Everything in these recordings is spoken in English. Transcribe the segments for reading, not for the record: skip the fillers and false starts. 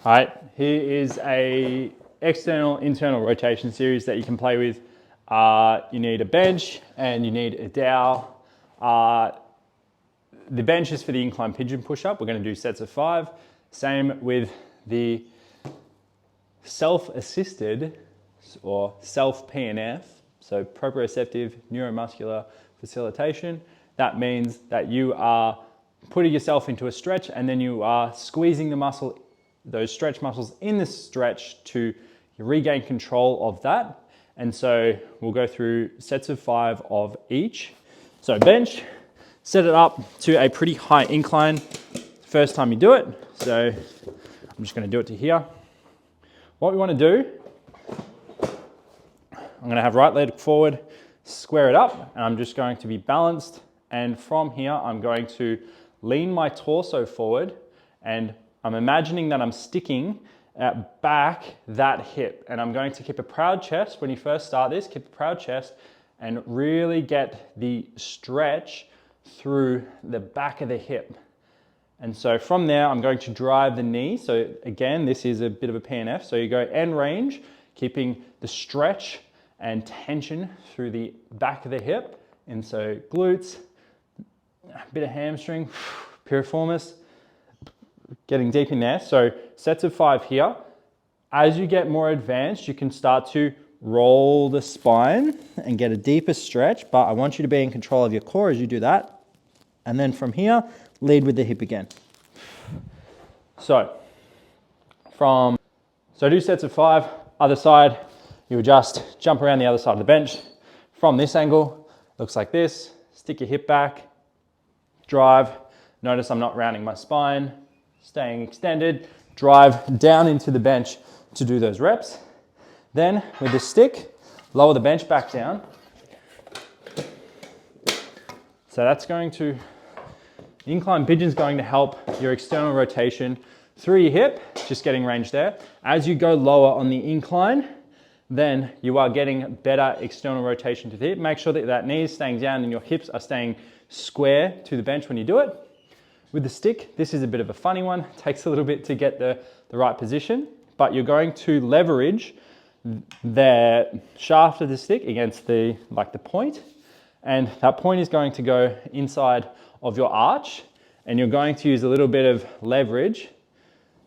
All right, here is a external, internal rotation series that you can play with. You need a bench and you need a dowel. The bench is for the incline pigeon push-up. We're going to do sets of 5. Same with the self-assisted or self-PNF, so proprioceptive neuromuscular facilitation. That means that you are putting yourself into a stretch and then you are squeezing the muscle, those stretch muscles in the stretch to regain control of that. And so we'll go through sets of 5 of each. So bench, set it up to a pretty high incline first time you do it. So I'm just going to do it to here. What we want to do, I'm going to have right leg forward, square it up, and I'm just going to be balanced. And from here, I'm going to lean my torso forward, and I'm imagining that I'm sticking back that hip. And I'm going to keep a proud chest. When you first start this, keep a proud chest and really get the stretch through the back of the hip. And so from there, I'm going to drive the knee. So again, this is a bit of a PNF. So you go end range, keeping the stretch and tension through the back of the hip. And so glutes, a bit of hamstring, piriformis, getting deep in there. So sets of 5 here. As you get more advanced, you can start to roll the spine and get a deeper stretch, but I want you to be in control of your core as you do that. And then from here, lead with the hip again. So do sets of 5, other side, you would just jump around the other side of the bench. From this angle, looks like this, stick your hip back, drive. Notice I'm not rounding my spine, staying extended, drive down into the bench to do those reps. Then with the stick, lower the bench back down. So that's going to, the incline pigeon is going to help your external rotation through your hip, just getting range there. As you go lower on the incline, then you are getting better external rotation to the hip. Make sure that that knee is staying down and your hips are staying square to the bench when you do it. With the stick, this is a bit of a funny one. It takes a little bit to get the right position, but you're going to leverage the shaft of the stick against the point, and that point is going to go inside of your arch, and you're going to use a little bit of leverage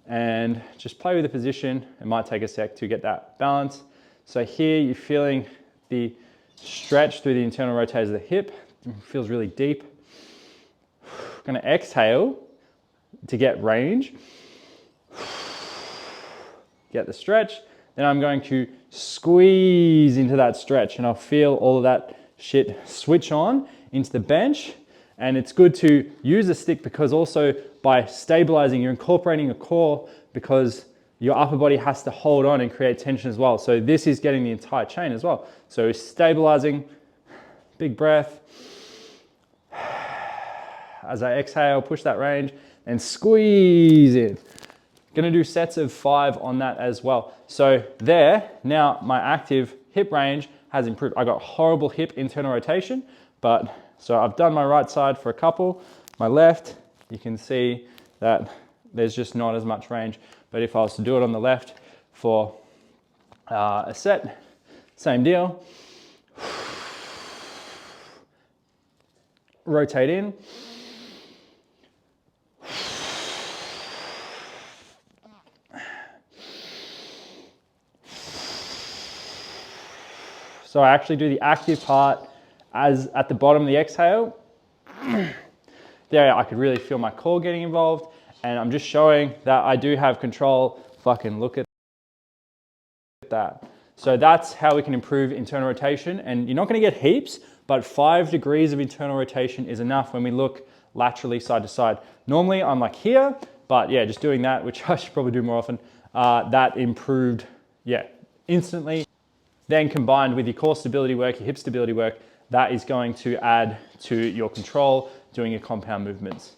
and just play with the position. It might take a sec to get that balance. So here you're feeling the stretch through the internal rotators of the hip. It feels really deep. I'm going to exhale to get range. Get the stretch. Then I'm going to squeeze into that stretch and I'll feel all of that shit switch on into the bench. And it's good to use a stick because also by stabilizing, you're incorporating a core because your upper body has to hold on and create tension as well. So this is getting the entire chain as well. So stabilizing, big breath. As I exhale, push that range and squeeze in. Gonna do sets of 5 on that as well. So there, now my active hip range has improved. I got horrible hip internal rotation, but so I've done my right side for a couple. My left, you can see that there's just not as much range. But if I was to do it on the left for a set, same deal. Rotate in. So I actually do the active part as at the bottom of the exhale. There I could really feel my core getting involved, and I'm just showing that I do have control. Fucking look at that. So that's how we can improve internal rotation, and you're not going to get heaps, but 5 degrees of internal rotation is enough when we look laterally side to side. Normally I'm like here, but yeah, just doing that, which I should probably do more often, that improved, yeah, instantly. Then combined with your core stability work, your hip stability work, that is going to add to your control doing your compound movements.